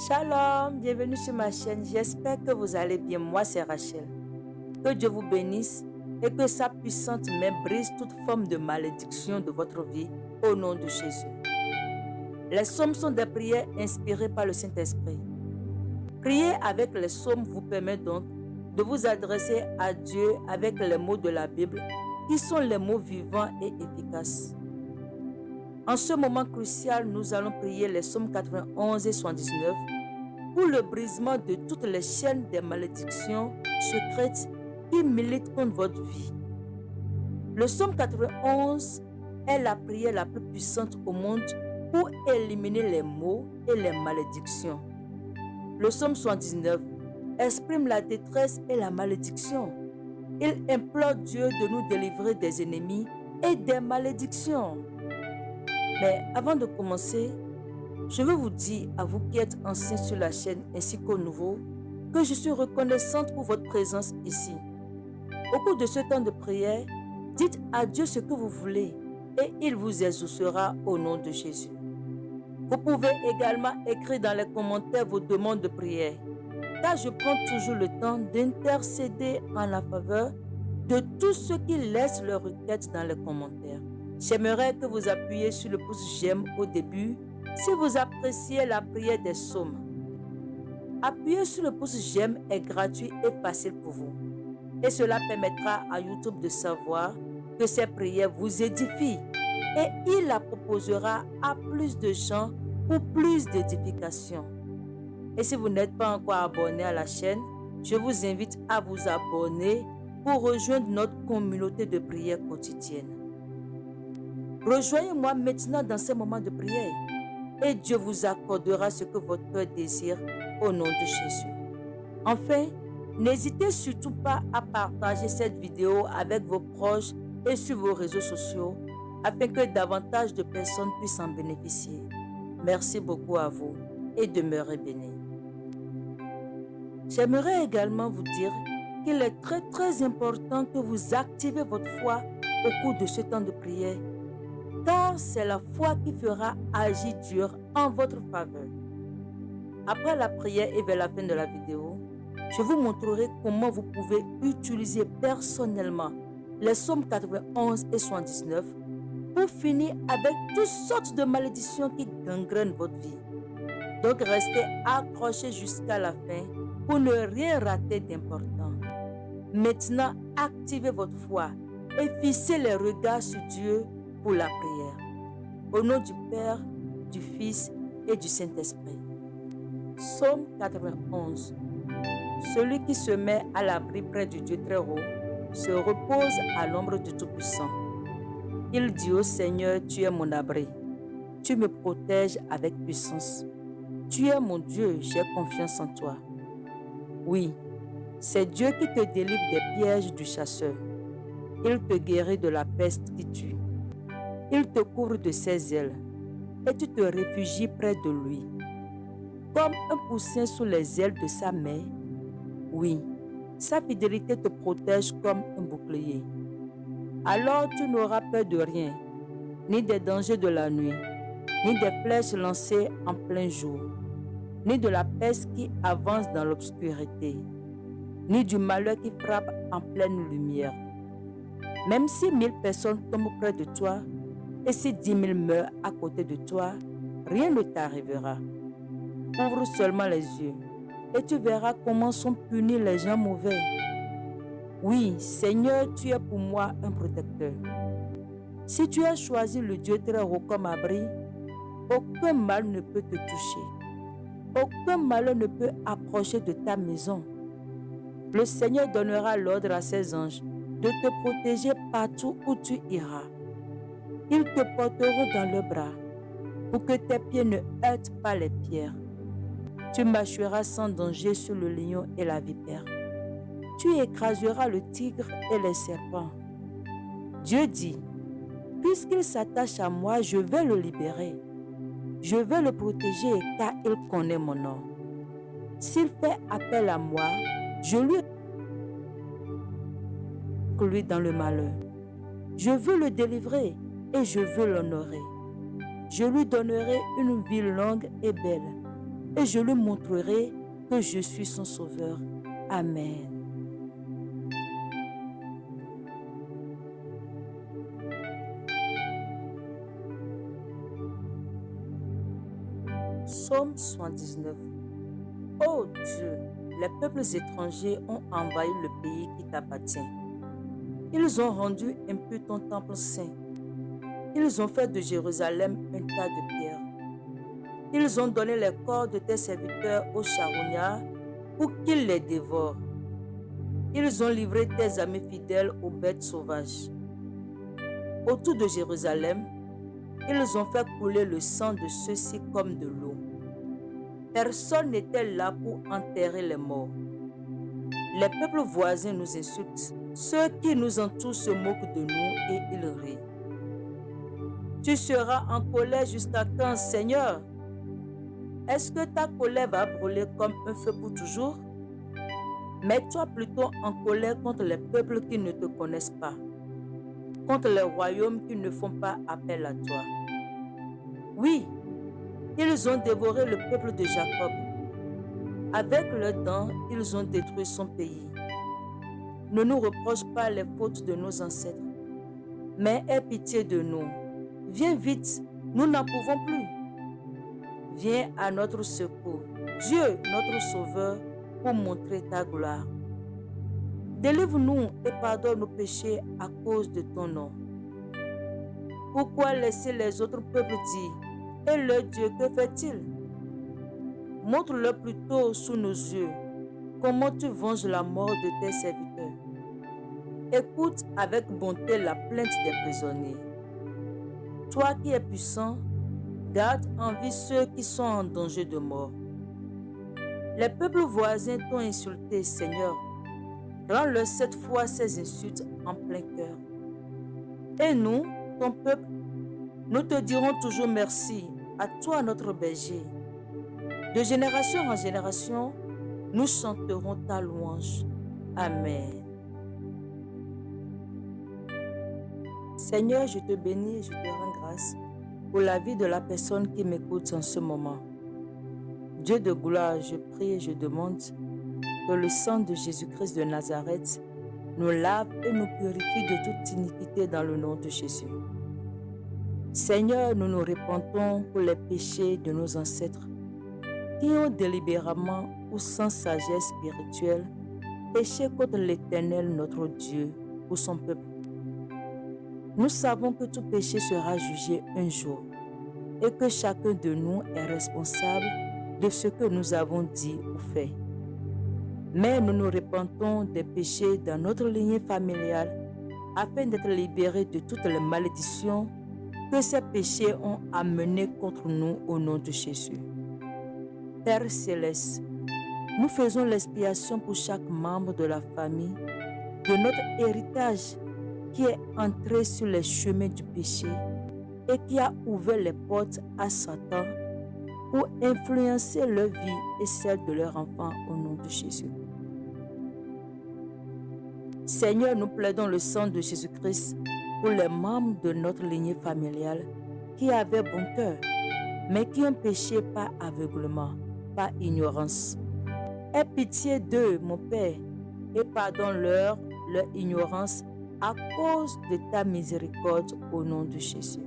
Shalom, bienvenue sur ma chaîne. J'espère que vous allez bien. Moi, c'est Rachel. Que Dieu vous bénisse et que sa puissante main brise toute forme de malédiction de votre vie au nom de Jésus. Les psaumes sont des prières inspirées par le Saint-Esprit. Prier avec les psaumes vous permet donc de vous adresser à Dieu avec les mots de la Bible qui sont les mots vivants et efficaces. En ce moment crucial, nous allons prier les psaumes 91 et 79 pour le brisement de toutes les chaînes des malédictions secrètes qui militent contre votre vie. Le psaume 91 est la prière la plus puissante au monde pour éliminer les maux et les malédictions. Le psaume 79 exprime la détresse et la malédiction. Il implore Dieu de nous délivrer des ennemis et des malédictions. Mais avant de commencer, je veux vous dire à vous qui êtes anciens sur la chaîne ainsi qu'aux nouveaux que je suis reconnaissante pour votre présence ici. Au cours de ce temps de prière, dites à Dieu ce que vous voulez et il vous exaucera au nom de Jésus. Vous pouvez également écrire dans les commentaires vos demandes de prière, car je prends toujours le temps d'intercéder en la faveur de tous ceux qui laissent leurs requêtes dans les commentaires. J'aimerais que vous appuyiez sur le pouce j'aime au début si vous appréciez la prière des psaumes. Appuyer sur le pouce j'aime est gratuit et facile pour vous. Et cela permettra à YouTube de savoir que ces prières vous édifient et il la proposera à plus de gens pour plus d'édification. Et si vous n'êtes pas encore abonné à la chaîne, je vous invite à vous abonner pour rejoindre notre communauté de prière quotidienne. Rejoignez-moi maintenant dans ces moments de prière et Dieu vous accordera ce que votre cœur désire au nom de Jésus. Enfin, n'hésitez surtout pas à partager cette vidéo avec vos proches et sur vos réseaux sociaux afin que davantage de personnes puissent en bénéficier. Merci beaucoup à vous et demeurez bénis. J'aimerais également vous dire qu'il est très important que vous activez votre foi au cours de ce temps de prière, car c'est la foi qui fera agir Dieu en votre faveur. Après la prière et vers la fin de la vidéo, je vous montrerai comment vous pouvez utiliser personnellement les psaumes 91 et 79 pour finir avec toutes sortes de malédictions qui gangrènent votre vie. Donc restez accrochés jusqu'à la fin pour ne rien rater d'important. Maintenant, activez votre foi et fixez les regards sur Dieu pour la prière. Au nom du Père, du Fils et du Saint-Esprit. Psaume 91. Celui qui se met à l'abri près du Dieu très haut se repose à l'ombre du Tout-Puissant. Il dit au Seigneur, tu es mon abri. Tu me protèges avec puissance. Tu es mon Dieu, j'ai confiance en toi. Oui, c'est Dieu qui te délivre des pièges du chasseur. Il te guérit de la peste qui tue. Il te couvre de ses ailes et tu te réfugies près de lui. Comme un poussin sous les ailes de sa mère, oui, sa fidélité te protège comme un bouclier. Alors tu n'auras peur de rien, ni des dangers de la nuit, ni des flèches lancées en plein jour, ni de la peste qui avance dans l'obscurité, ni du malheur qui frappe en pleine lumière. Même si 1000 personnes tombent près de toi, et si 10 000 meurent à côté de toi, rien ne t'arrivera. Ouvre seulement les yeux et tu verras comment sont punis les gens mauvais. Oui, Seigneur, tu es pour moi un protecteur. Si tu as choisi le Dieu très haut comme abri, aucun mal ne peut te toucher. Aucun malheur ne peut approcher de ta maison. Le Seigneur donnera l'ordre à ses anges de te protéger partout où tu iras. Ils te porteront dans leurs bras pour que tes pieds ne heurtent pas les pierres. Tu marcheras sans danger sur le lion et la vipère. Tu écraseras le tigre et les serpents. Dieu dit, puisqu'il s'attache à moi, je vais le libérer. Je vais le protéger car il connaît mon nom. S'il fait appel à moi, je lui dans le malheur. Je veux le délivrer et je veux l'honorer. Je lui donnerai une vie longue et belle. et je lui montrerai que je suis son sauveur. Amen. Psaume 79. Ô Dieu, les peuples étrangers ont envahi le pays qui t'appartient. Ils ont rendu impur ton temple saint. Ils ont fait de Jérusalem un tas de pierres. Ils ont donné les corps de tes serviteurs aux charognards pour qu'ils les dévorent. Ils ont livré tes amis fidèles aux bêtes sauvages. Autour de Jérusalem, ils ont fait couler le sang de ceux-ci comme de l'eau. Personne n'était là pour enterrer les morts. Les peuples voisins nous insultent. Ceux qui nous entourent se moquent de nous et ils rient. Tu seras en colère jusqu'à quand, Seigneur? Est-ce que ta colère va brûler comme un feu pour toujours? Mets-toi plutôt en colère contre les peuples qui ne te connaissent pas, contre les royaumes qui ne font pas appel à toi. Oui, ils ont dévoré le peuple de Jacob. Avec leurs dents, ils ont détruit son pays. Ne nous reproche pas les fautes de nos ancêtres, mais aie pitié de nous. Viens vite, nous n'en pouvons plus. Viens à notre secours, Dieu, notre Sauveur, pour montrer ta gloire. Délivre-nous et pardonne nos péchés à cause de ton nom. Pourquoi laisser les autres peuples dire, et leur Dieu, que fait-il? Montre-leur plutôt sous nos yeux comment tu venges la mort de tes serviteurs. Écoute avec bonté la plainte des prisonniers. Toi qui es puissant, garde en vie ceux qui sont en danger de mort. Les peuples voisins t'ont insulté, Seigneur. Rends-leur cette fois ces insultes en plein cœur. Et nous, ton peuple, nous te dirons toujours merci, à toi notre berger. De génération en génération, nous chanterons ta louange. Amen. Seigneur, je te bénis et je te rends grâce pour la vie de la personne qui m'écoute en ce moment. Dieu de gloire, je prie et je demande que le sang de Jésus-Christ de Nazareth nous lave et nous purifie de toute iniquité dans le nom de Jésus. Seigneur, nous nous repentons pour les péchés de nos ancêtres qui ont délibérément ou sans sagesse spirituelle péché contre l'Éternel notre Dieu ou son peuple. Nous savons que tout péché sera jugé un jour et que chacun de nous est responsable de ce que nous avons dit ou fait. Mais nous nous repentons des péchés dans notre lignée familiale afin d'être libérés de toutes les malédictions que ces péchés ont amenées contre nous au nom de Jésus. Père Céleste, nous faisons l'expiation pour chaque membre de la famille de notre héritage qui est entré sur les chemins du péché et qui a ouvert les portes à Satan pour influencer leur vie et celle de leurs enfants au nom de Jésus. Seigneur, nous plaidons le sang de Jésus-Christ pour les membres de notre lignée familiale qui avaient bon cœur, mais qui ont péché par aveuglement, par ignorance. Aie pitié d'eux, mon Père, et pardonne-leur leur ignorance à cause de ta miséricorde au nom de Jésus.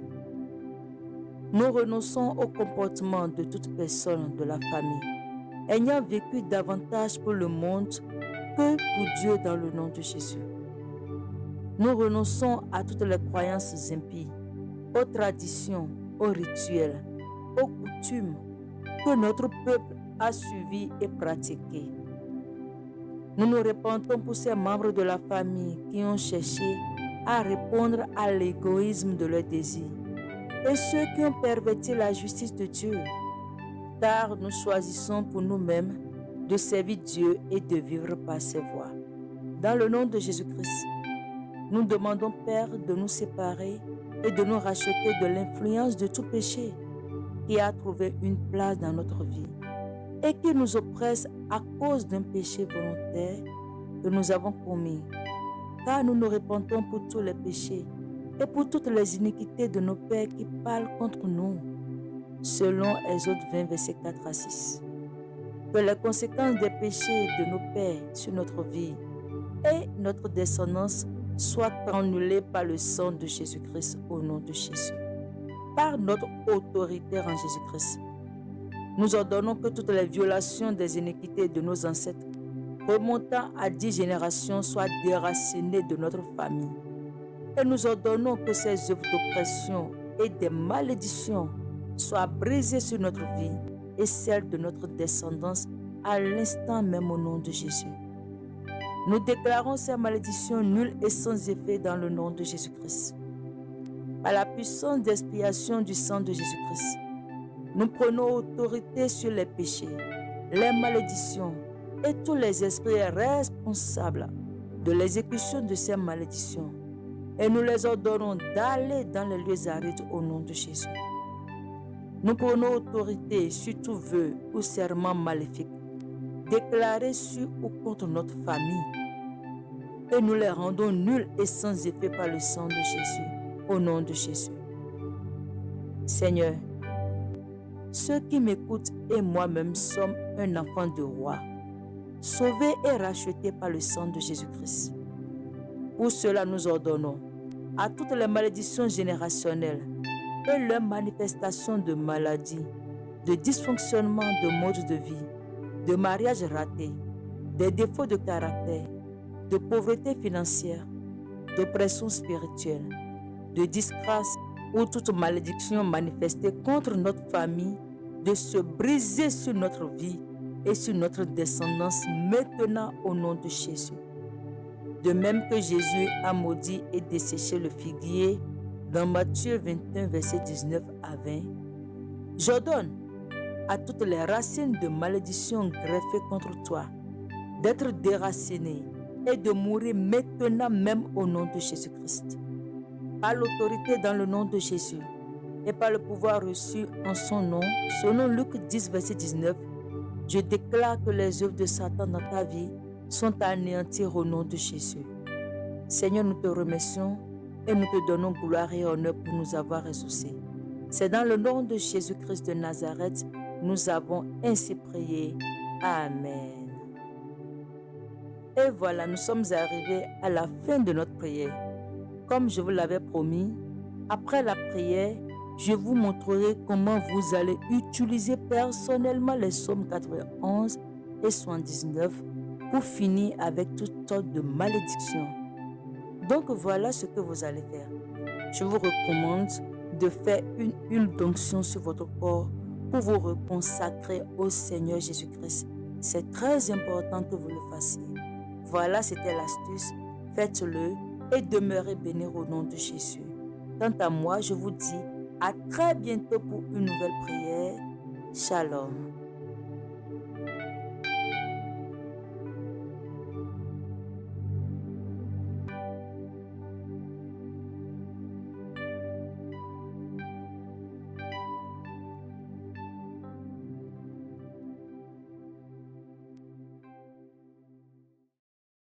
Nous renonçons au comportement de toute personne de la famille, ayant vécu davantage pour le monde que pour Dieu dans le nom de Jésus. Nous renonçons à toutes les croyances impies, aux traditions, aux rituels, aux coutumes que notre peuple a suivis et pratiquées. Nous nous repentons pour ces membres de la famille qui ont cherché à répondre à l'égoïsme de leurs désirs et ceux qui ont perverti la justice de Dieu, car nous choisissons pour nous-mêmes de servir Dieu et de vivre par ses voies. Dans le nom de Jésus-Christ, nous demandons, Père, de nous séparer et de nous racheter de l'influence de tout péché qui a trouvé une place dans notre vie et qui nous oppresse à cause d'un péché volontaire que nous avons commis. Car nous nous repentons pour tous les péchés et pour toutes les iniquités de nos pères qui parlent contre nous, selon Exode 20, versets 4 à 6. Que les conséquences des péchés de nos pères sur notre vie et notre descendance soient annulées par le sang de Jésus-Christ au nom de Jésus. Par notre autorité en Jésus-Christ, nous ordonnons que toutes les violations des iniquités de nos ancêtres remontant à 10 générations soient déracinées de notre famille. Et nous ordonnons que ces œuvres d'oppression et des malédictions soient brisées sur notre vie et celle de notre descendance à l'instant même au nom de Jésus. Nous déclarons ces malédictions nulles et sans effet dans le nom de Jésus-Christ. Par la puissance d'expiation du sang de Jésus-Christ, nous prenons autorité sur les péchés, les malédictions et tous les esprits responsables de l'exécution de ces malédictions. Et nous les ordonnons d'aller dans les lieux arides au nom de Jésus. Nous prenons autorité sur tout vœu ou serment maléfique déclarés sur ou contre notre famille. Et nous les rendons nuls et sans effet par le sang de Jésus, au nom de Jésus. Seigneur, ceux qui m'écoutent et moi-même sommes un enfant de roi, sauvés et rachetés par le sang de Jésus-Christ. Pour cela, nous ordonnons à toutes les malédictions générationnelles et leurs manifestations de maladie, de dysfonctionnement de mode de vie, de mariage raté, des défauts de caractère, de pauvreté financière, d'oppression spirituelle, de disgrâce ou toute malédiction manifestée contre notre famille, de se briser sur notre vie et sur notre descendance maintenant au nom de Jésus. De même que Jésus a maudit et desséché le figuier dans Matthieu 21, verset 19 à 20, j'ordonne à toutes les racines de malédiction greffées contre toi d'être déracinées et de mourir maintenant même au nom de Jésus-Christ. Par l'autorité dans le nom de Jésus et par le pouvoir reçu en son nom, selon Luc 10, verset 19, je déclare que les œuvres de Satan dans ta vie sont anéanties au nom de Jésus. Seigneur, nous te remercions et nous te donnons gloire et honneur pour nous avoir ressuscités. C'est dans le nom de Jésus-Christ de Nazareth, nous avons ainsi prié. Amen. Et voilà, nous sommes arrivés à la fin de notre prière. Comme je vous l'avais promis, après la prière, je vous montrerai comment vous allez utiliser personnellement les psaumes 91 et 79 pour finir avec toutes sortes de malédictions. Donc voilà ce que vous allez faire. Je vous recommande de faire une huile d'onction sur votre corps pour vous reconsacrer au Seigneur Jésus-Christ. C'est très important que vous le fassiez. Voilà, c'était l'astuce. Faites-le et demeurez bénis au nom de Jésus. Quant à moi, je vous dis à très bientôt pour une nouvelle prière. Shalom.